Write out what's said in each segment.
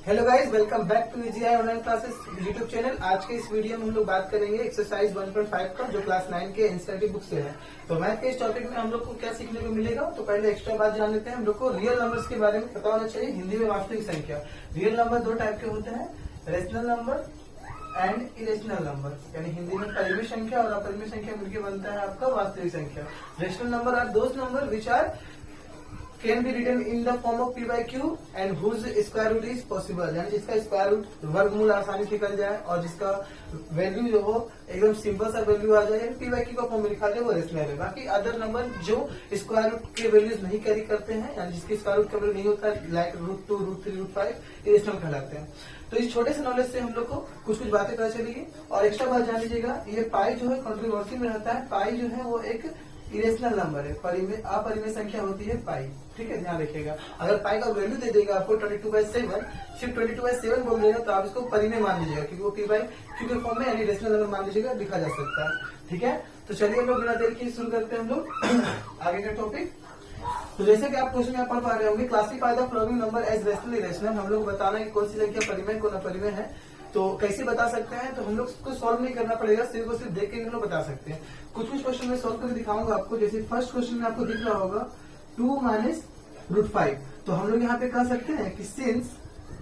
Hello guys, welcome back to EGI online classes YouTube channel. आज के इस video में हम लोग बात करेंगे एक्सरसाइज 1.5 का, जो क्लास 9 के एनसीईआरटी बुक से है। तो मैथ के इस टॉपिक में हम लोग को क्या सीखने को मिलेगा, तो पहले एक्स्ट्रा बात जान लेते हैं। हम लोग को रियल नंबर्स के बारे में पता होना चाहिए, हिंदी में वास्तविक संख्या। रियल नंबर दो टाइप के होते हैं, rational number and irrational number, यानी हिंदी में परिमेय संख्या और अपरिमेय संख्या मिलकर बनता है आपका वास्तविक संख्या। Rational number are those number which are can be written in the form of p by q and whose square root is possible, यानी जिसका स्क्वायर रूट वर्गमूल आसानी से निकल जाए और जिसका वैल्यू जो हो एकदम सिंपल सा वैल्यू आ जाए, p by q का फॉर्म में लिखा जाए, वो रेशनल है। बाकी अदर नंबर जो स्क्वायर रूट के वैल्यूज नहीं कैरी करते हैं, यानी जिसके स्क्वायर रूट का वैल्यू नहीं होता, लाइक √2, √3, √5, इरेशनल कहलाते हैं। तो इस छोटे से नॉलेज से हम लोग को कुछ बातें पता चलेगी। और एक्स्ट्रा बात जान लीजिएगा, ये पाई जो है कंट्रोवर्सी में रहता है। पाई जो है वो एक इरेशनल नंबर है, अपरिमेय संख्या होती है पाई। ठीक है, ध्यान रखिएगा। अगर पाई का वैल्यू दे देगा आपको 22/7, सिर्फ 22/7 बोल देगा तो आप इसको परिमेय मान लीजिएगा, क्योंकि वो p by q के फॉर्म में यानी रेशनल नंबर मान लीजिएगा, लिखा जा सकता है। ठीक है, तो चलिए हम लोग बिना देर के शुरू करते हैं हम लोग आगे का टॉपिक। तो जैसे कि आप क्वेश्चन में पढ़ पा रहे होंगे, classify the following number as rational irrational. हम लोग बताना है कि कौन सी संख्या परिमेय कौन अपरिमेय है। तो कैसे बता सकते हैं, तो हम लोग को सॉल्व नहीं करना पड़ेगा, सिर्फ और सिर्फ देख के हम लोग बता सकते हैं। कुछ क्वेश्चन में सॉल्व करके दिखाऊंगा आपको। जैसे फर्स्ट क्वेश्चन में आपको दिख रहा होगा 2 माइनस √5, तो हम लोग यहाँ पे कह सकते हैं कि since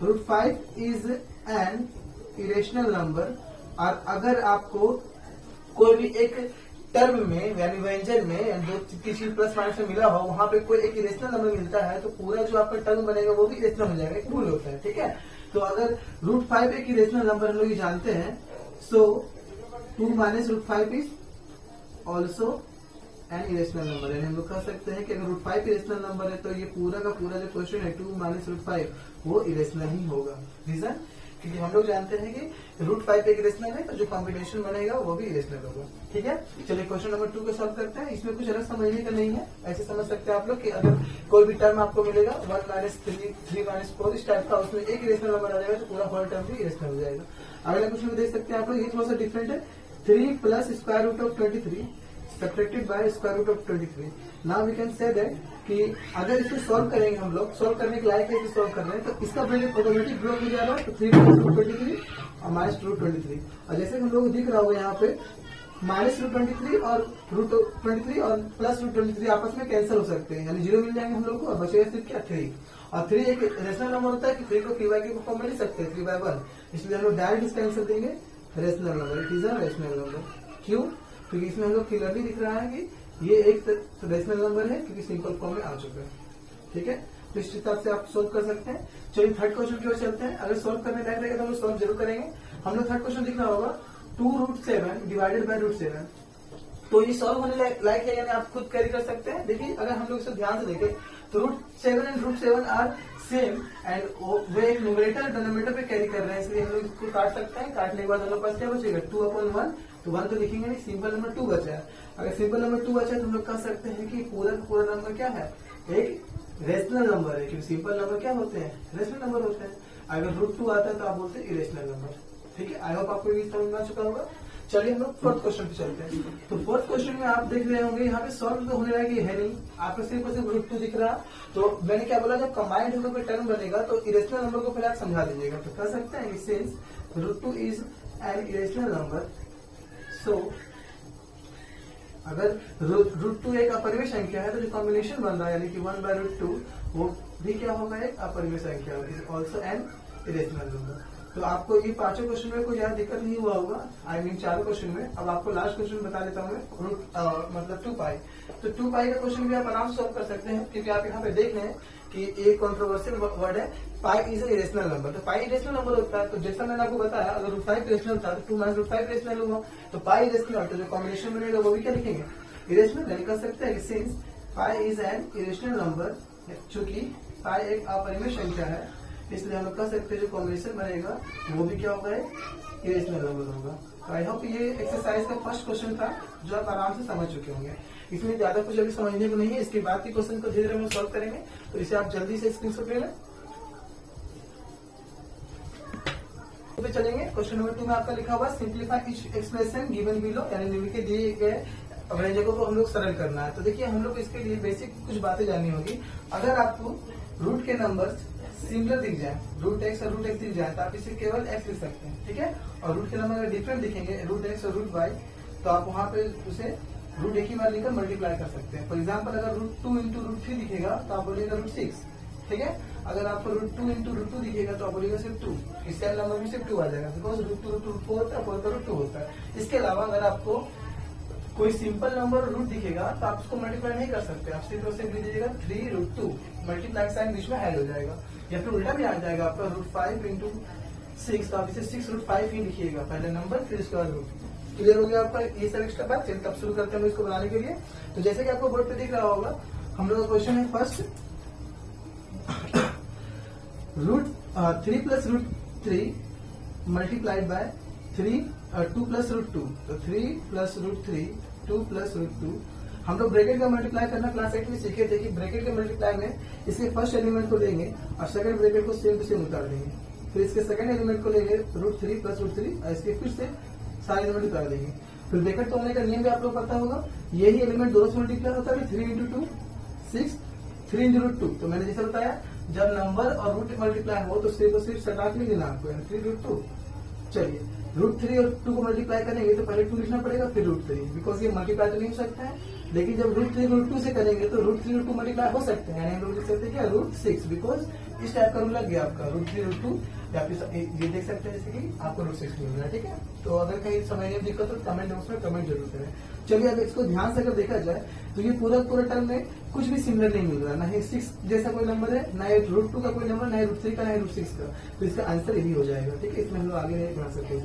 √5 is an irrational number, और अगर आपको कोई भी एक टर्म में यानी व्यंजन में दो किसी प्लस माइनस में मिला हो, वहां पे कोई एक इरेशनल नंबर मिलता है, तो पूरा जो आपका टर्म बनेगा वो भी इरेशनल हो जाएगा, एक भूल होता है। ठीक है, तो अगर √5 एक इरेशनल नंबर हम लोग ये जानते हैं, सो 2 minus √5 is also an irrational number. यानी हम लोग कह सकते हैं कि अगर √5 इरेशनल नंबर है तो ये पूरा का पूरा जो क्वेश्चन है 2 माइनस √5 वो इरेशनल ही होगा। रीजन, क्योंकि हम लोग जानते हैं कि √5 एक इरेशनल है, तो जो कॉम्बिनेशन बनेगा वो भी इरेशनल होगा। ठीक है, चलिए क्वेश्चन नंबर 2 को सॉल्व करते हैं। इसमें कुछ अलग समझने का नहीं है, ऐसे समझ सकते हैं आप लोग कि अगर कोई भी टर्म आपको मिलेगा 1 माइनस 3, 3 माइनस 4 इस टाइप का, उसमें एक इरेशनल नंबर आ जाएगा तो पूरा होल टर्म भी इरेशनल हो जाएगा। अगला क्वेश्चन में देख सकते हैं आप लोग, ये थोड़ा सा डिफरेंट है। 3 plus square root of 23 subtracted by square root of 23। Now we can say that कि अगर इसको सॉल्व करेंगे, हम लोग सॉल्व करने के लायक है कि सॉल्व कर रहे हैं, तो इसका वैल्यू ऑटोमेटिक ब्लॉक हो जाएगा। तो 3 प्लस √23 और माइनस √23, और जैसे हम लोग दिख रहा होगा यहाँ पे माइनस √23 और √23 और प्लस √23 आपस में कैंसिल हो सकते हैं, यानी 0 मिल जाएंगे हम लोग को, और बचेगा सिर्फ क्या 3। और 3 एक रेशनल नंबर होता है कि 3 को p by q फॉर्म में लिख सकते हैं 3/1, इसलिए हम लोग डायरेक्ट इसका आंसर देंगे rational number. It is a rational number. क्यों? क्योंकि इसमें हम लोग क्लियरली दिख रहा है कि ये एक रेशनल नंबर है, क्योंकि सिंपल फॉर्म में आ चुका है। ठीक है, तो इस हिसाब से आप सोल्व कर सकते हैं। चलिए थर्ड क्वेश्चन की ओर चलते हैं। अगर सोल्व करने लायक रहेगा तो हम लोग सोल्व जरूर करेंगे। हम लोग थर्ड क्वेश्चन दिख रहा होगा 2√7 डिवाइडेड बाय √7, तो ये सॉल्व होने लायक है, यानी आप खुद कैरी कर सकते हैं। देखिए अगर हम लोग इसे ध्यान से देखें तो √7 एंड √7 आर सेम, एंड वो एक न्यूमरेटर डिनोमिनेटर पे कैरी कर रहे हैं, इसलिए हम लोग इसको काट सकते हैं। काटने के बाद हम लोग पास क्या बचेगा 2/1, तो 1 तो लिखेंगे नहीं, सिंपल नंबर 2 बचा है। अगर सिंपल नंबर 2 बचा है तो हम लोग कह सकते हैं कि पूरा का पूरा नंबर क्या है, एक रेशनल नंबर है, क्योंकि सिंपल नंबर क्या होते हैं, रेशनल नंबर होते हैं। अगर √2 आता है तो आप बोलते हैं इरेशनल नंबर। ठीक है, आई होप आपको ये समझ में आ चुका होगा। चलिए हम लोग फोर्थ क्वेश्चन पे चलते हैं। तो फोर्थ क्वेश्चन में आप देख रहे होंगे यहाँ पे सॉल्व तो होने लायक है नहीं, आपको सिर्फ और सिर्फ √2 दिख रहा। तो मैंने क्या बोला, जब कंबाइंड होकर कोई टर्म बनेगा तो इरेशनल नंबर को पहले आप समझा दीजिएगा। तो कह सकते हैं कि since √2 is an irrational number, so अगर √2 एक अपरिमेय संख्या है, तो जो कॉम्बिनेशन बन रहा है यानी कि 1/√2 वो भी क्या होगा, एक अपरिमेय संख्या होगी, ऑल्सो एन इरेशनल नंबर। तो आपको ये पांचों क्वेश्चन में कोई ज्यादा दिक्कत नहीं हुआ होगा, आई मीन चारों क्वेश्चन में। अब आपको लास्ट क्वेश्चन बता देता हूँ मैं, मतलब 2π। तो 2π का क्वेश्चन भी आप आराम से सॉल्व कर सकते हैं, क्योंकि आप यहाँ पे देख रहे हैं कि एक कंट्रोवर्शियल वर्ड है, pi is a irrational number. तो पाई इरेशनल नंबर होता है, तो जैसा मैंने आपको बताया, अगर √5 इरेशनल था तो 2 माइनस √5 इरेशनल होगा, तो पाई इरेशनल, तो जो कॉम्बिनेशन बनेगा वो भी क्या लिखेंगे, इरेशनल। यानी कह सकते हैं कि since pi is an irrational number, चूंकि पाई एक अपरिमेय संख्या है, इसलिए हम लोग कह सकते हैं जो कॉम्बिनेशन बनेगा वो भी क्या होगा, इरेशनल नंबर होगा। तो आई होप ये एक्सरसाइज का फर्स्ट क्वेश्चन था, जो आप आराम से समझ चुके होंगे। इसमें ज्यादा कुछ अभी समझने को नहीं है, इसके बाद के क्वेश्चन को धीरे धीरे हम सॉल्व करेंगे, तो इसे आप जल्दी से स्क्रीनशॉट ले लें। पे चलेंगे। क्वेश्चन नंबर 2 में आपका लिखा हुआ simplify each expression given below, यानी निम्न के दिए गए व्यंजकों को हम लोग सरल करना है। तो देखिए हम लोग इसके लिए बेसिक कुछ बातें जाननी होगी। अगर आपको रूट के नंबर सिमिलर दिख जाए, रूट एक्स और रूट एक्स दिख जाए तो आप इसे केवल एक्स लिख सकते हैं, ठीक है। और रूट के नंबर अगर डिफरेंट दिखेंगे, रूट एक्स और रूट वाई, तो आप वहां पे उसे रूट एक ही बार लेकर मल्टीप्लाई कर सकते हैं। फॉर एग्जाम्पल अगर रूट 2 इंटू रूट 3 दिखेगा तो आप बोलिएगा रूट 6, ठीक है। अगर आपको रूट 2 इंटू रूट 2 दिखेगा तो आप बोलिएगा सिर्फ 2, इससे नंबर में सिर्फ 2 आ जाएगा, बिकॉज रूट 2 रूट 4 होता है, 4 का रूट 2 होता है। इसके अलावा अगर आपको कोई सिंपल नंबर रूट दिखेगा तो आप उसको मल्टीप्लाई नहीं कर सकते, आप सिर्फ उसे लिख दीजिएगा 3 रूट 2, मल्टीप्लाई साइन बीच में ऐड हो जाएगा। या फिर उल्टा भी आ जाएगा आपका रूट 5 इंटू 6, तो आप इसे 6 रूट 5 ही लिखिएगा, पहले नंबर फिर उसके बाद रूट। क्लियर हो गया आपका ये सब एक्स्ट्रा बात। चलिए तब शुरू करते हैं इसको बनाने के लिए। तो जैसे कि आपको बोर्ड पे दिख रहा होगा, हम लोग का क्वेश्चन है first, root 3 plus root 3 multiplied by 2 plus root 2, तो 3 प्लस रूट 3 2 प्लस रूट 2। हम लोग ब्रैकेट का मल्टीप्लाई करना क्लास 8 में सीखे थे कि ब्रैकेट के मल्टीप्लाई में इसके फर्स्ट एलिमेंट को लेंगे और सेकंड ब्रैकेट को सेम टू सेम उतार देंगे, फिर इसके सेकंड एलिमेंट को लेंगे रूट 3 प्लस रूट 3 और इसके फिर से सारे एलिमेंट उतार देंगे। फिर ब्रैकेट तोड़ने का नियम भी आप लोग पता होगा, यही एलिमेंट दोनों से मल्टीप्लाई होता है, 3 इंटू 2 6, 3 इंटू रूट 2। तो मैंने जैसे बताया जब नंबर और रूट मल्टीप्लाई हो तो सिर्फ सटा के देना आपको, 3 रूट 2। चलिए रूट 3 और 2 को मल्टीप्लाई करेंगे तो पहले 2 लिखना पड़ेगा फिर रूट 3, बिकॉज ये मल्टीप्लाई तो नहीं हो सकता है। लेकिन जब रूट 3 रूट 2 से करेंगे तो रूट 3 रूट 2 मल्टीप्लाई हो सकते हैं, यानी हम लोग लिख सकते हैं क्या रूट 6, बिकॉज इस टाइप का रूल लग गया आपका रूट 3 रूट 2। या फिर ये देख सकते हैं जैसे कि आपको रूट 6 मिल रहा है, ठीक है। तो अगर कहीं समझने में दिक्कत हो तो कमेंट बॉक्स में कमेंट जरूर करें। चलिए अब इसको ध्यान से अगर देखा जाए तो ये पूरा टर्म में कुछ भी सिमिलर नहीं मिल रहा, ना ही 6 जैसा कोई नंबर है, ना ही रूट 2 का कोई नंबर, ना ही रूट 3 का, ना ही रूट 6 का। तो इसका आंसर यही हो जाएगा, ठीक है। इसमें हम लोग आगे नहीं बढ़ा सकते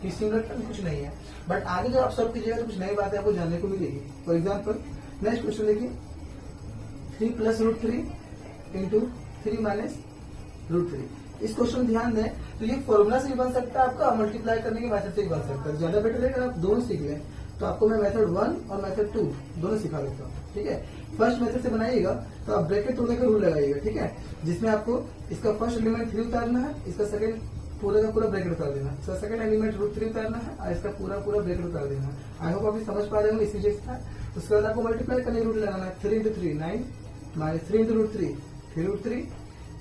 कि सिमिलर टर्म कुछ नहीं है, बट आगे जब आप सॉल्व कीजिएगा तो कुछ नई बातें आपको जानने को मिलेगी। फॉर एग्जाम्पल नेक्स्ट क्वेश्चन देखिए, 3 plus root 3 into 3 minus root 3। इस क्वेश्चन ध्यान दें तो ये फॉर्मूला से भी बन सकता है आपका, मल्टीप्लाई करने के मेथड से भी बन सकता है। ज्यादा बेटर है अगर आप दोनों सीख लें, तो आपको मैं मेथड 1 और मेथड 2 दोनों सिखा देता हूँ, ठीक है। फर्स्ट मेथड से बनाइएगा तो आप ब्रैकेट तोड़ने का रूल लगाइएगा, ठीक है, जिसमें आपको इसका फर्स्ट एलिमेंट 3 उतारना है, इसका सेकंड पूरा का पूरा ब्रैकेट उतार देना है, इसका सेकंड एलिमेंट रूट 3 उतारना है और इसका पूरा ब्रैकेट उतार देना है। आई होप आप समझ पा रहे होंगे इसी जैसा। उसके बाद आपको मल्टीप्लाई करने रूल लगाना है, 3 into 3 9 minus 3 into root 3 3 root 3,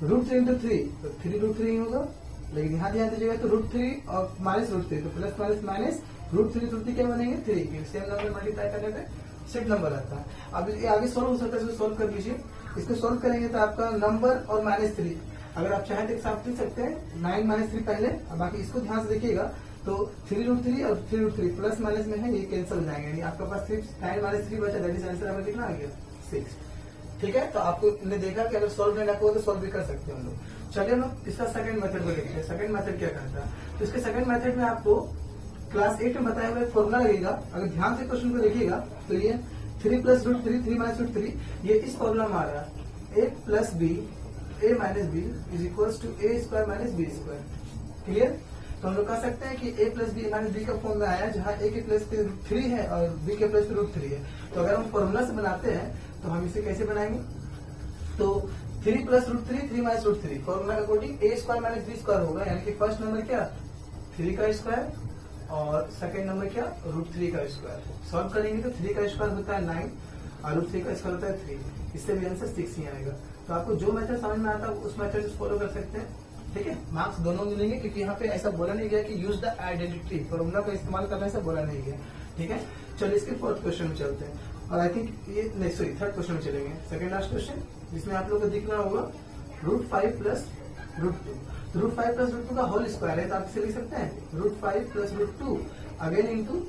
root 3 into 3 तो 3 रूट 3 होगा। लेकिन यहाँ ध्यान दीजिएगा तो रूट 3 और माइनस रूट 3 तो प्लस माइनस माइनस रूट 3 क्या बनेंगे 3, सेम नंबर मल्टीप्लाई करने पे सेट नंबर आता है। अब ये आगे सोल्व हो सकता है, इसको सोल्व कर लीजिए। इसको सोल्व करेंगे तो आपका नंबर और माइनस 3, अगर आप चाहें तो एक साथ लिख सकते हैं 9 माइनस 3 पहले, और बाकी इसको ध्यान से देखिएगा तो 3 रूट 3 और 3 रूट 3 प्लस माइनस में है, ये कैंसिल हो जाएंगे, यानी आपके पास सिर्फ 9 माइनस 3 बचा, दैट इज आंसर हमें कितना आ गया 6, ठीक है। तो आपको ने देखा कि अगर सोल्व नहीं रखा हो तो सोल्व भी कर सकते हैं हम लोग। चलिए हम लोग इसका सेकंड मेथड को देखते हैं। सेकंड मेथड क्या करता है, तो इसके सेकंड मेथड में आपको क्लास 8 में बताया हुआ फॉर्मूला लगेगा। अगर ध्यान से क्वेश्चन को देखिएगा तो ये 3 प्लस रूट 3 3 माइनस रूट 3, ये इस फॉर्मूला में आ रहा है, A plus B A minus B is equal to A square minus B square. Clear. तो हम लोग कह सकते हैं कि A plus B minus B का फॉर्म में आया, जहाँ ए के प्लस पे रूट 3 है और बी के प्लस पे रूट 3 है। तो अगर हम फॉर्मूला से बनाते हैं तो हम इसे कैसे बनाएंगे, तो 3 plus root 3 3 minus root 3 formula according A square minus B square होगा, यानी कि फर्स्ट नंबर क्या 3 का स्क्वायर और सेकंड नंबर क्या रूट 3 का स्क्वायर। सॉल्व करेंगे तो 3 का स्क्वायर होता है 9 और रूट 3 का स्क्वायर होता है 3, इससे भी आंसर 6 ही आएगा। तो आपको जो मेथड समझ में आता है उस मेथड से फॉलो कर सकते हैं, ठीक है। मार्क्स दोनों मिलेंगे, क्योंकि यहाँ पे ऐसा बोला नहीं गया कि यूज द आइडेंटिटी, फॉर्मूला का इस्तेमाल करना ऐसा बोला नहीं गया, ठीक है। चलिए इसके फोर्थ क्वेश्चन में चलते हैं, और आई थिंक ये नहीं सॉरी थर्ड क्वेश्चन में चलेंगे, सेकंड लास्ट क्वेश्चन, जिसमें आप लोग को दिख रहा होगा root 5 plus root 2। Root 5 plus root 2 का होल स्क्वायर है, तो आप इसे लिख सकते हैं root 5 plus root 2 again into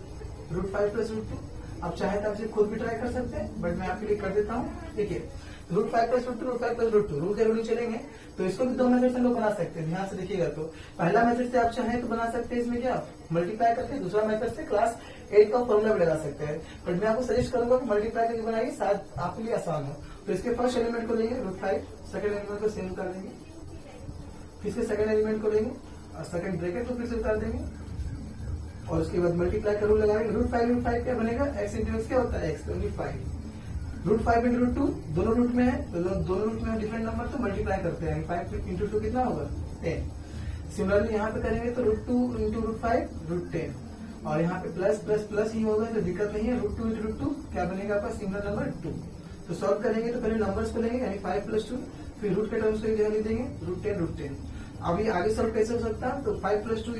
root 5 plus root 2। आप चाहे तो आप इसे खुद भी ट्राई कर सकते हैं, बट मैं आपके लिए कर देता हूँ, ठीक है। Root 5 plus root 2 root 5 plus root 2 rule के रूल चलेंगे, तो इसको भी दो मेथड से लोग बना सकते हैं। ध्यान से देखिएगा तो पहला मेथड से आप चाहें तो बना सकते हैं, इसमें क्या मल्टीप्लाई करके, दूसरा मेथड से क्लास 8 का फॉर्मूला भी लगा सकते हैं, बट मैं आपको सजेस्ट करूंगा कि मल्टीप्लाई करके बनाइए, शायद आपके लिए आसान हो। तो इसके फर्स्ट एलिमेंट को लेंगे रूट 5, सेकंड एलिमेंट को सेम कर देंगे, फिर इसके सेकंड एलिमेंट को लेंगे और सेकंड ब्रैकेट को फिर से उतार देंगे, और उसके बाद मल्टीप्लाई का रूल लगाएंगे। रूट 5 क्या बनेगा, एक्स इंटू एक्स क्या होता है x, only 5। Root 5 into root 2 दोनों रूट में है, तो दोनों रूट में डिफरेंट नंबर तो मल्टीप्लाई करते हैं, 5 इंटू 2 कितना होगा 10। सिमिलरली यहाँ पे करेंगे तो रूट 2 इंटू रूट 5 रूट 10, और यहाँ पे प्लस प्लस प्लस ही होगा, तो दिक्कत नहीं है। रूट 2 इंटू रूट 2 क्या बनेगा आपका सिमिलर नंबर 2। तो सॉल्व करेंगे तो पहले नंबर्स को लेंगे, यानी 5 प्लस 2, फिर रूट के टर्म्स को क्या लिख देंगे, √10 अभी आगे सॉल्व कैसे हो सकता है, तो 5 + 2 =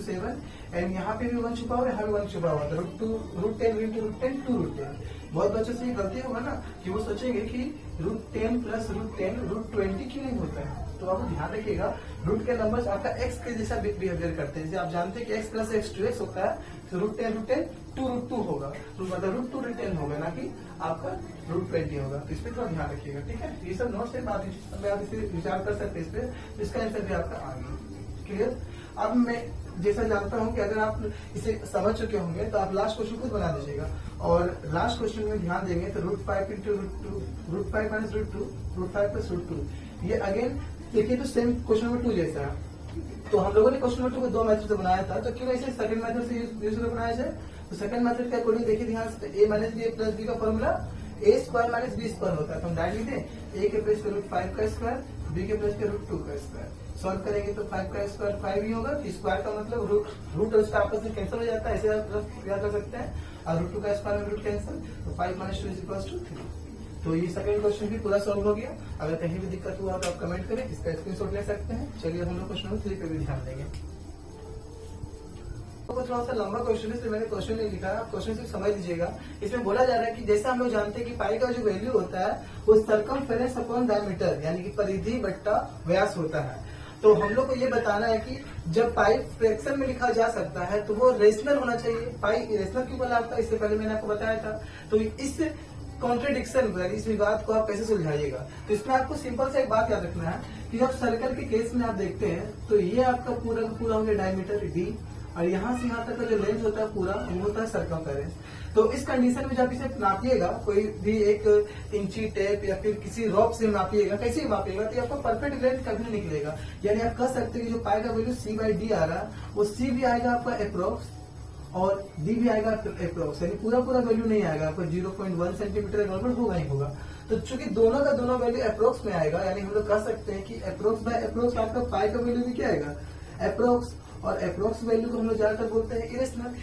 7 एंड यहाँ पे भी 1 छुपा हुआ है, यहाँ भी 1 छुपा हुआ है, तो √10 × √10 2√10। बहुत बच्चों से ये गलती होगा ना कि वो सोचेंगे कि √10 + √10 √20 क्यों नहीं होता है। तो आप ध्यान रखिएगा, रूट के नंबर्स आपका x के जैसा बिहेवियर करते हैं। जैसे आप जानते हैं कि x + x 2x होता है, तो √10 2√2 होगा, तो मतलब √2 होगा, ना कि आपका √20 होगा। तो इस पर थोड़ा ध्यान रखिएगा, ठीक है। ये सब नोट्स है, आप इसे विचार कर सकते हैं इस पे, इसका आंसर भी आपका आ गया। क्लियर। अब मैं जैसा जानता हूं कि अगर आप इसे समझ चुके होंगे तो आप लास्ट क्वेश्चन खुद बना दीजिएगा, और लास्ट क्वेश्चन में ध्यान देंगे तो √5 × √2 √5 - √2 √5 + √2 ये अगेन देखिए तो सेम क्वेश्चन नंबर 2 जैसा है। तो हम लोगों ने क्वेश्चन नंबर 2 को 2 मेथड से बनाया था, तो क्यों ऐसे सेकंड मेथड से यूज कर बनाया जाए। तो सेकंड मेथड के अकॉर्डिंग देखिए ध्यान से, a - b + b का फॉर्मूला a² - b² होता है। तो हम डायरेक्ट लिखते हैं a के प्लेस पे √5 का स्क्वायर, b के प्लेस पे √2 का स्क्वायर। सॉल्व करेंगे तो 5 का स्क्वायर 5 ही होगा, स्क्वायर का मतलब रूट और उसका आपस में कैंसिल हो जाता है, ऐसे आप याद कर सकते हैं। और √2 का स्क्वायर में रूट कैंसिल, तो 5 - 2 = 3। तो ये सेकंड क्वेश्चन भी पूरा सॉल्व हो गया। अगर कहीं भी दिक्कत हुआ तो आप कमेंट करें, इसका स्क्रीनशॉट ले सकते हैं। चलिए हम लोग क्वेश्चन नंबर 3 पे भी ध्यान देंगे। तो थोड़ा सा लंबा क्वेश्चन है, इसलिए मैंने क्वेश्चन नहीं लिखा, आप क्वेश्चन सिर्फ समझ लीजिएगा। इसमें बोला जा रहा है कि जैसा हम लोग जानते हैं कि पाई का जो वैल्यू होता है वो सर्कमफेरेंस अपॉन डायमीटर, यानी कि परिधि बट्टा व्यास होता है। तो हम लोग को ये बताना है कि जब पाई फ्रैक्शन में लिखा जा सकता है तो वो रेशनल होना चाहिए। पाई इरेशनल क्यों बोला आपका, इससे पहले मैंने आपको बताया था। तो इस कॉन्ट्रेडिक्शन को, इस विवाद को आप कैसे सुलझाइएगा। तो इसमें आपको सिंपल सा एक बात याद रखना है कि जब सर्कल के केस में आप देखते हैं तो ये आपका पूरा पूरा हो गया डायमीटर d, और यहाँ से यहाँ तक का जो लेंथ होता है पूरा वो होता है सर्कमफेरेंस। तो इस कंडीशन में जब इसे नापिएगा, कोई भी एक इंची टेप या फिर किसी रॉक से नापिएगा, कैसे भी मापिएगा, तो आपको परफेक्ट लेंथ कभी नहीं निकलेगा। यानी आप कह सकते हैं कि जो पाई का वैल्यू c/d आ रहा है वो c भी आएगा आपका अप्रोक्स और d भी आएगा अप्रोक्स, यानी पूरा वैल्यू नहीं आएगा आपको 0.1 सेंटीमीटर गड़बड़ होगा ही होगा। तो चूंकि दोनों का दोनों वैल्यू अप्रोक्स में आएगा, यानी हम लोग कह सकते हैं कि अप्रोक्स बाय अप्रोक्स आपका पाई का वैल्यू भी क्या आएगा, अप्रोक्स। और अप्रोक्स वैल्यू को हम लोग ज्यादातर बोलते हैं इरेशनल।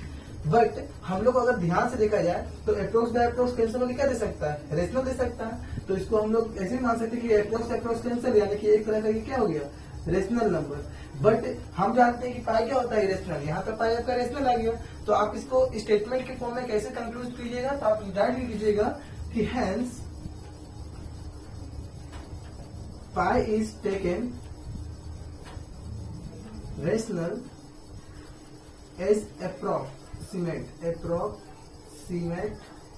बट हम लोग अगर ध्यान से देखा जाए तो अप्रोक्स बाय अप्रोक्स कैंसिल होकर क्या दे सकता है, रेशनल दे सकता है। तो इसको हम लोग ऐसे ही मान सकते हैं कि अप्रोक्स कैंसिल, यानी कि एक तरह का ये क्या हो गया, रेशनल नंबर। बट हम जानते हैं कि पाई क्या होता है, इरेशनल। यहाँ पर पाई आपका रेशनल आ गया। तो आप इसको स्टेटमेंट के फॉर्म में कैसे कंक्लूड कीजिएगा, तो आप डायरेक्ट लीजिएगा कि hence pi is taken rational as approximate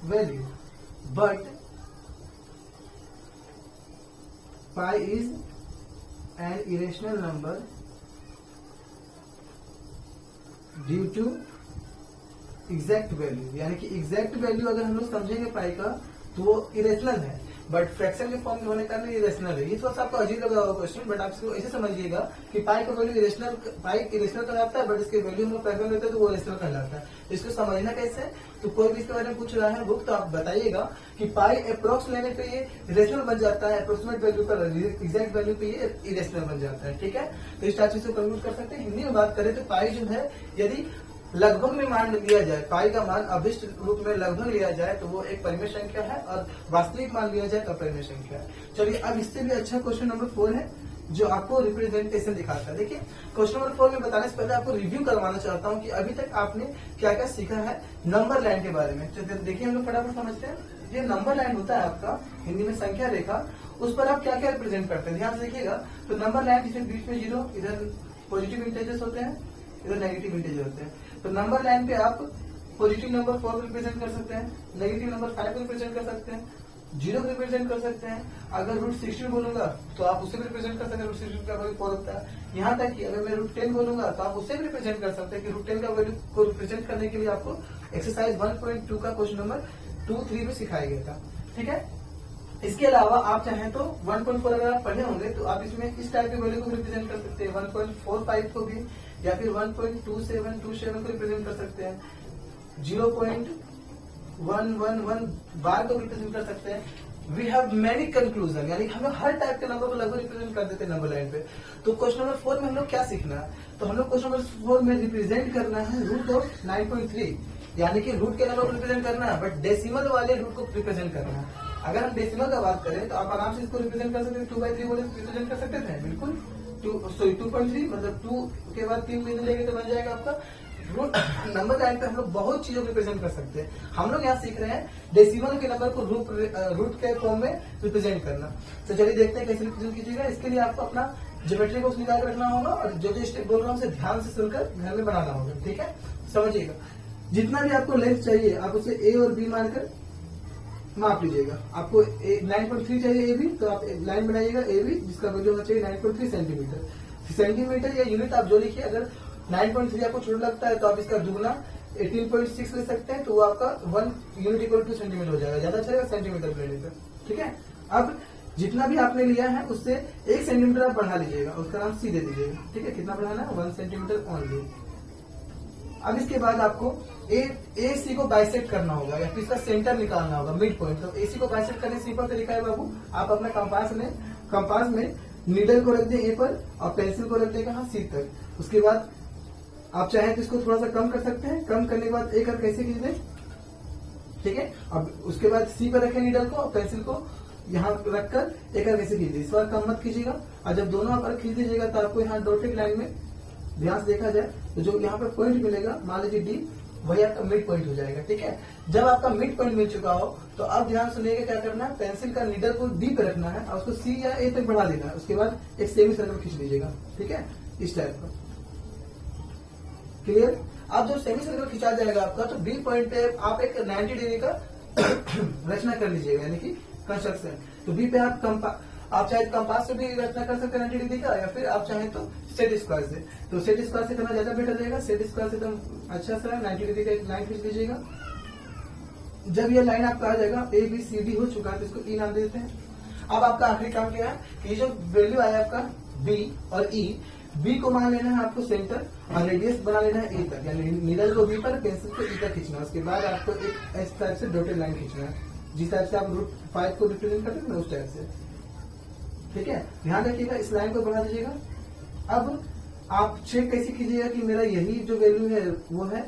value, but pi is an irrational number due to exact value। यानी कि एग्जैक्ट वैल्यू अगर हम लोग समझेंगे पाई का तो वो इरेशनल है, बट फ्रैक्शन के फॉर्म में होने का नहीं इरेशनल है। ये थोड़ा सा आपको अजीब लगा होगा क्वेश्चन, बट आप इसको ऐसे समझिएगा कि पाई का वैल्यू इरेशनल, पाई इरेशनल कहलाता है, बट इसके वैल्यू हम लोग फ्रैक्शन लेते हैं तो वो इरेशनल कहलाता है। इसको समझना कैसे, तो कोई भी इसके बारे में पूछ रहा है बुक, तो आप बताइएगा कि पाई अप्रोक्स लेने पे ये इरेशनल बन जाता है, अप्रोक्सीमेट वैल्यू पर एग्जैक्ट वैल्यू पे ये इरेशनल बन जाता है। ठीक है, तो इस टाइप से कंक्लूड कर सकते हैं। हिंदी में बात करें तो पाई जो है यदि लगभग में मान लिया जाए, पाई का मान अभिष्ट रूप में लगभग लिया जाए तो वो एक परिमेय संख्या है, और वास्तविक मान लिया जाए तो अपरिमेय संख्या है। चलिए अब इससे भी अच्छा क्वेश्चन नंबर 4 है जो आपको रिप्रेजेंटेशन दिखाता है। देखिए क्वेश्चन नंबर 4 में बताने से पहले आपको रिव्यू करवाना चाहता हूँ कि अभी तक आपने क्या क्या सीखा है नंबर लाइन के बारे में। तो देखिए हम लोग फटाफट समझते हैं। ये नंबर लाइन होता है आपका हिंदी में संख्या रेखा, उस पर आप क्या क्या रिप्रेजेंट करते हैं ध्यान से देखिएगा। तो नंबर लाइन जिसमें बीच में 0, इधर पॉजिटिव इंटेजर्स होते हैं, इधर नेगेटिव इंटेजर होते हैं। तो नंबर लाइन पे आप पॉजिटिव नंबर 4 को रिप्रेजेंट कर सकते हैं, नेगेटिव नंबर 5 को रिप्रेजेंट कर सकते हैं, 0 को रिप्रेजेंट कर सकते हैं। अगर √16 बोलूंगा तो आप उसे भी रिप्रेजेंट कर सकते हैं, √16 का वैल्यू 4 होता है। यहाँ तक कि अगर मैं √10 बोलूंगा तो आप उसे भी रिप्रेजेंट कर सकते हैं कि √10 का वैल्यू को रिप्रेजेंट करने के लिए आपको एक्सरसाइज 1.2 का क्वेश्चन नंबर 2-3 में सिखाया गया था। ठीक है, इसके अलावा आप चाहें तो 1.4 अगर आप पढ़े होंगे तो आप इसमें इस टाइप के वैल्यू को रिप्रेजेंट कर सकते हैं, 1.45 को भी, या फिर 1.2727 को रिप्रेजेंट कर सकते हैं, 0.111 बार को रिप्रेजेंट कर सकते हैं। वी हैव मेनी कंक्लूजन, यानी हम लोग हर टाइप के नंबर को लगभग रिप्रेजेंट कर देते हैं नंबर लाइन पे। तो क्वेश्चन नंबर 4 में हम लोग क्या सीखना है, तो हम लोग क्वेश्चन नंबर 4 में रिप्रेजेंट करना है √9.3, यानी कि रूट के नंबर को रिप्रेजेंट करना है, बट डेसिमल वाले रूट को रिप्रेजेंट करना है। अगर हम डेसिमल का बात करें तो आप आराम से इसको रिप्रेजेंट कर सकते हैं, 2/3 बोले रिप्रेजेंट कर सकते थे बिल्कुल। 2.3 मतलब 2 के बाद 3 बिंदु लेंगे तो बन जाएगा आपका रूट। नंबर लाइन पे हम लोग बहुत चीजों को रिप्रेजेंट कर सकते हैं। हम लोग यहाँ सीख रहे हैं डेसिमल के नंबर को रूट के फॉर्म में रिप्रेजेंट करना। तो चलिए देखते हैं कैसे रिप्रेजेंट कीजिएगा। इसके लिए आपको अपना ज्योमेट्री बॉक्स निकाल कर रखना होगा और जो जो स्टेप बोल रहा हूँ उसे ध्यान से सुनकर घर में बनाना होगा, ठीक है। समझिएगा, जितना भी आपको लेंथ चाहिए आप उसे ए और बी मानकर माप लीजिएगा। आपको 9.3 चाहिए ए बी, तो आप लाइन बनाइएगा ए बी जिसका वैल्यू होना चाहिए 9.3 सेंटीमीटर। सेंटीमीटर या यूनिट आप जो लिखिए, अगर 9.3 आपको छोटा लगता है तो आप इसका दुगना 18.6 ले सकते हैं, तो वो आपका 1 यूनिट इक्वल टू सेंटीमीटर हो जाएगा। ज्यादा चलेगा सेंटीमीटर ले लीजिए, ठीक है। अब जितना भी आपने लिया है उससे 1 सेंटीमीटर आप बढ़ा लीजिएगा, उसका नाम सी दे दीजिएगा, ठीक है। कितना बढ़ाना है? 1 सेंटीमीटर ओनली। अब इसके बाद आपको ए सी को बाइसेक्ट करना होगा या फिर इसका सेंटर निकालना होगा, मिड पॉइंट। तो ए सी को बाइसेक्ट करने सिंपल तरीका है बाबू, आप अपने कंपास में नीडल को रख दें ए पर और पेंसिल को रख दें कहाँ? सी तक। उसके बाद आप चाहें तो इसको थोड़ा सा कम कर सकते हैं। कम करने के बाद एक कैसे खींच दें, ठीक है। अब उसके बाद सी पर रखें नीडल को और पेंसिल को यहाँ रखकर एक कैसे खींच दीजिए। इस बार कम मत खींचिएगा, और जब दोनों आप खींच दीजिएगा तो आपको यहाँ डॉटेड लाइन में ध्यान से देखा जाए तो जो यहाँ पर पॉइंट मिलेगा, मान लीजिए डी, वही आपका मिड पॉइंट हो जाएगा, ठीक है। जब आपका मिड पॉइंट मिल चुका हो तो अब ध्यान सुनिएगा क्या करना है, पेंसिल का नीडल को डी पे रखना है और उसको सी या ए तक बढ़ा देना है। उसके बाद एक सेमी सर्कल खींच लीजिएगा, ठीक है, इस टाइप का। क्लियर? आप जब सेमी सर्कल खिंचा जाएगा आपका तो बी पॉइंट पे आप एक 90 डिग्री का रचना कर लीजिएगा, यानी कि कंस्ट्रक्शन। तो बी पे आप चाहे कंपास से भी रचना कर सकते हैं 90 डिग्री का, या फिर आप चाहें तो सेट स्क्वायर से। तो सेट स्क्वायर से करना ज्यादा बेटर रहेगा। सेट स्क्वायर से एकदम अच्छा सा 90 डिग्री का एक लाइन खींच लीजिएगा। जब ये लाइन आपका आ जाएगा, ए बी सी डी हो चुका है तो इसको ई नाम दे देते हैं। अब आपका आखिरी काम क्या है कि जो वैल्यू आया आपका बी और ई, बी को मान लेना है आपको सेंटर और रेडियस बना लेना है ए तक, यानी नीडल को बी पर, पेंसिल को ई तक खींचना है। उसके बाद आपको एक इस टाइप से डॉटेड लाइन खींचना है, जिस टाइप से आप रूट 5 को रिप्रेजेंट करते हैं ना उस टाइप से, ठीक है। ध्यान रखिएगा, इस लाइन को बढ़ा दीजिएगा। अब आप चेक कैसे कीजिएगा कि मेरा यही जो वैल्यू है वो है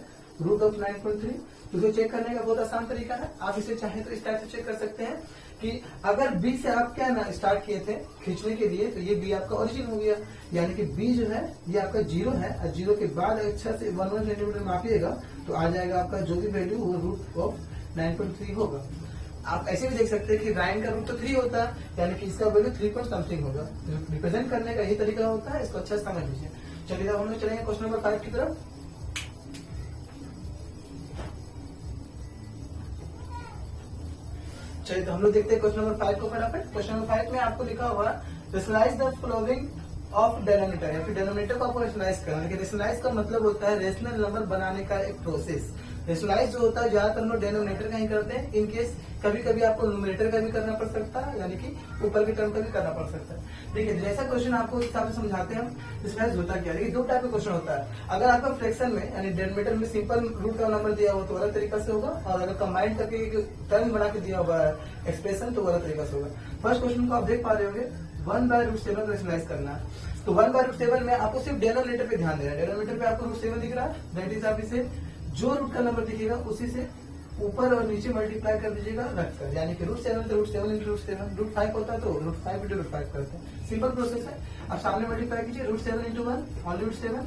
रूट ऑफ 9.3। तो इसे चेक करने का बहुत आसान तरीका है। आप इसे चाहे तो इस टाइप से चेक कर सकते हैं कि अगर बी से आप क्या ना स्टार्ट किए थे खींचने के लिए, तो ये बी आपका ओरिजिन हो गया, यानी कि बी जो है ये आपका 0 है, और 0 के बाद अच्छा से 1 सेंटीमीटर मापिएगा तो आ जाएगा आपका जो भी वैल्यू वो रूट ऑफ 9.3 होगा। आप ऐसे भी देख सकते हैं कि राइन का रूट तो 3 होता है, यानी कि इसका वैल्यू 3 पॉइंट समथिंग होगा। रिप्रेजेंट करने का यही तरीका होता है, इसको अच्छा समझ लीजिए। चलिए अब हम लोग चलेंगे क्वेश्चन नंबर 5 की तरफ। चलिए तो हम लोग देखते हैं क्वेश्चन नंबर 5 को फटाफट। क्वेश्चन नंबर 5 में आपको लिखा हुआ rationalise the following of denominator, या फिर डेनोमिनेटर को आपको रेशनलाइज करना है। रेशनलाइज का मतलब होता है रेशनल नंबर बनाने का एक प्रोसेस। रेशनलाइज जो होता है ज्यादातर हम लोग डेनोमिनेटर का ही करते हैं। इन केस कभी कभी आपको न्यूमरेटर का भी करना पड़ सकता है, यानी कि ऊपर के टर्म का भी करना पड़ सकता है। ठीक है, जैसा क्वेश्चन आपको इस हिसाब से समझाते हैं हम। रेशनलाइज होता क्या है, ये 2 टाइप का क्वेश्चन होता है। अगर आपका फ्रैक्शन में यानी डेनोमिनेटर में सिंपल रूट का नंबर दिया हो तो अलग तरीका से होगा, और अगर कंबाइंड करके टर्म बना के दिया होगा एक्सप्रेशन तो अलग तरीका से होगा। फर्स्ट क्वेश्चन को आप देख पा रहे होंगे, 1/√7 रेशनलाइज करना है। तो 1/√7 में आपको सिर्फ डेनोमिनेटर पे ध्यान देना है। डेनोमिनेटर पे आपको √7 दिख रहा है, दैट इज आप इसे जो रूट का नंबर दिखेगा उसी से ऊपर और नीचे मल्टीप्लाई कर दीजिएगा रखकर, यानी कि √7 तो √7 इंटू √7, √5 होता है तो √5 इंटू √5 करते हैं। सिंपल प्रोसेस है। आप सामने मल्टीप्लाई कीजिए, √7 इंटू 1 ऑनली √7,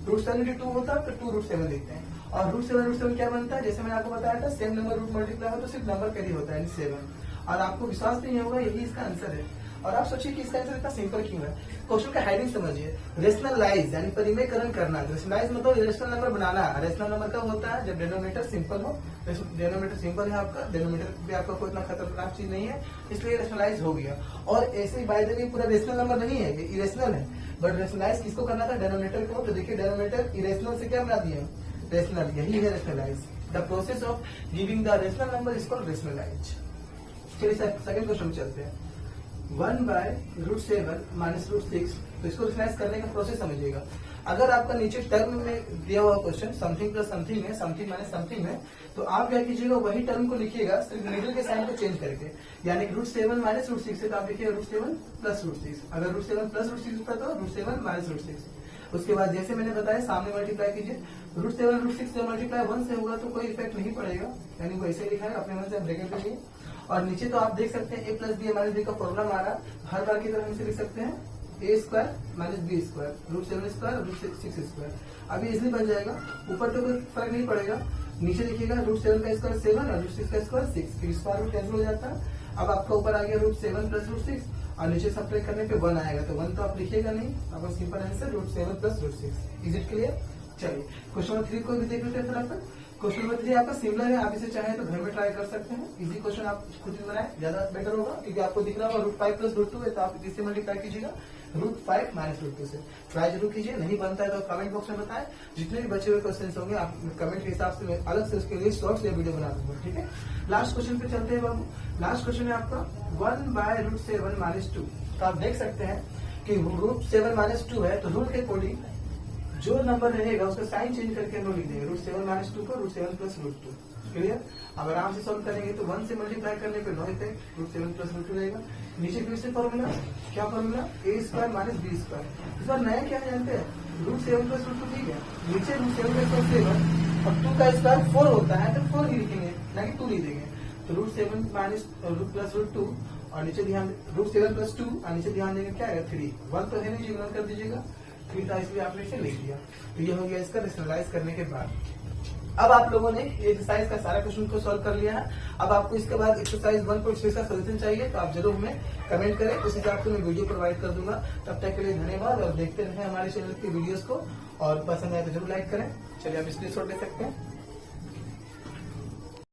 √7 इंटू 2 होता है तो 2√7 देखते हैं। और √7 क्या बनता है, जैसे मैंने आपको बताया था, सेम नंबर रूट मल्टीप्लाई हो तो सिर्फ नंबर कैरी होता है 7। और आपको विश्वास नहीं होगा, यही इसका आंसर है। और आप सोचिए कि इसका आंसर इतना सिंपल क्यों है। क्वेश्चन का हेडिंग समझिए, रेशनलाइज यानी परिमेयकरण करना। रेशनलाइज मतलब रेशनल नंबर बनाना। रेशनल नंबर कब होता है, जब डेनोमिनेटर सिंपल हो। डेनोमिनेटर सिंपल है आपका, डेनोमिनेटर भी आपका कोई इतना खतरनाक चीज नहीं है, इसलिए रेशनलाइज हो गया। और ऐसे ही बाय द वे पूरा रेशनल नंबर नहीं है, ये इरेशनल है। बट रेशनलाइज किसको करना था, डेनोमिनेटर को। तो देखिए डेनोमिनेटर इरेशनल से क्या बना दिया, रेशनल। यही है rationalise. The process of giving the rational number is called rationalise. चलिए सेकंड क्वेश्चन में चलते हैं। 1/√7 माइनस √6, तो इसको रेशनलाइज करने का प्रोसेस समझिएगा। अगर आपका नीचे टर्म में दिया हुआ क्वेश्चन समथिंग प्लस समथिंग है, समथिंग माइनस समथिंग है, तो आप क्या कीजिएगा, वही टर्म को लिखिएगा सिर्फ मिडिल के साइन को चेंज करके, यानी कि √7 माइनस √6 है तो आप लिखिएगा √7 प्लस √6। अगर √7 प्लस √6 होता तो √7 माइनस √6। उसके बाद जैसे मैंने बताया सामने मल्टीप्लाई कीजिए, √7 √6 से मल्टीप्लाई 1 से होगा तो कोई इफेक्ट नहीं पड़ेगा, यानी वो ऐसे लिखा है, अपने मन से ब्रैकेट लीजिए। और नीचे तो आप देख सकते हैं ए प्लस बी माइनस बी का फॉर्मूला हमारा हर बार की तरह हम इसे लिख सकते हैं A square minus B square √7 square √6 square. अभी इजिली बन जाएगा, ऊपर तो कोई फर्क नहीं पड़ेगा, नीचे देखिएगा √7 का स्क्वायर 7 और √6 का स्क्वायर 6, फिर स्क्वायर रूट कैंसिल हो जाता है। अब आपका ऊपर आ गया √7 प्लस √6 और नीचे सब्ट्रैक्ट करने पे 1 आएगा, तो 1 तो आप लिखिएगा नहीं, आपका simple answer √7 plus √6। Is it clear? चलिए क्वेश्चन नंबर 3 को भी देख लेते हैं फटाफट। क्वेश्चन नंबर 3 आपका सिमिलर है, आप इसे चाहें तो घर में ट्राई कर सकते हैं। इजी क्वेश्चन आप खुद ही बनाए, ज्यादा बेटर होगा, क्योंकि आपको दिख रहा होगा √5 प्लस √2 है, तो आप इससे मल्टीप्लाई कीजिएगा √5 माइनस √2 से। ट्राई जरूर कीजिए, नहीं बनता है तो कमेंट बॉक्स में बताएं। जितने भी बचे हुए क्वेश्चन होंगे आप कमेंट के हिसाब से मैं अलग से उसके लिए शॉर्ट्स या वीडियो बना दूंगा, ठीक है। लास्ट क्वेश्चन पे चलते हैं बाबू। लास्ट क्वेश्चन है आपका 1/√7 माइनस 2। तो आप देख सकते हैं कि √7 माइनस 2 है, तो रूट के अकॉर्डिंग जो नंबर रहेगा उसका साइन चेंज करके हम लोग लिख देंगे √7 माइनस 2 को √7 प्लस √2। क्लियर? अब आराम से सॉल्व करेंगे तो 1 से मल्टीप्लाई करने पे 9 पे √7 प्लस √2 रहेगा। नीचे फिर से फॉर्मूला, क्या फॉर्मूला? ए स्क्वायर माइनस बी स्क्वायर। इस बार नया क्या जानते हैं? √7 प्लस √2, ठीक है। नीचे √7 का स्क्वायर 7 और 2 का स्क्वायर 4 होता है, तो 4 ही लिखेंगे, ना कि 2 लिख देंगे। तो √7 माइनस प्लस √2 और नीचे ध्यान √7 प्लस 2 और नीचे ध्यान देंगे क्या है 3। 1 तो है नहीं, जिग्नल कर दीजिएगा, 3 था इसलिए आपने इसे लिख दिया। तो ये हो गया इसका रेशनलाइज करने के बाद। अब आप लोगों ने एक्सरसाइज का सारा क्वेश्चन को सॉल्व कर लिया है। अब आपको इसके बाद एक्सरसाइज 1.6 का सोल्यूशन चाहिए, तो आप जरूर हमें कमेंट करें, उस हिसाब से मैं वीडियो प्रोवाइड कर दूंगा। तब तक के लिए धन्यवाद और देखते रहें हमारे चैनल की वीडियोस को, और पसंद आए तो जरूर लाइक करें। चलिए आप स्क्रीनशॉट ले सकते हैं।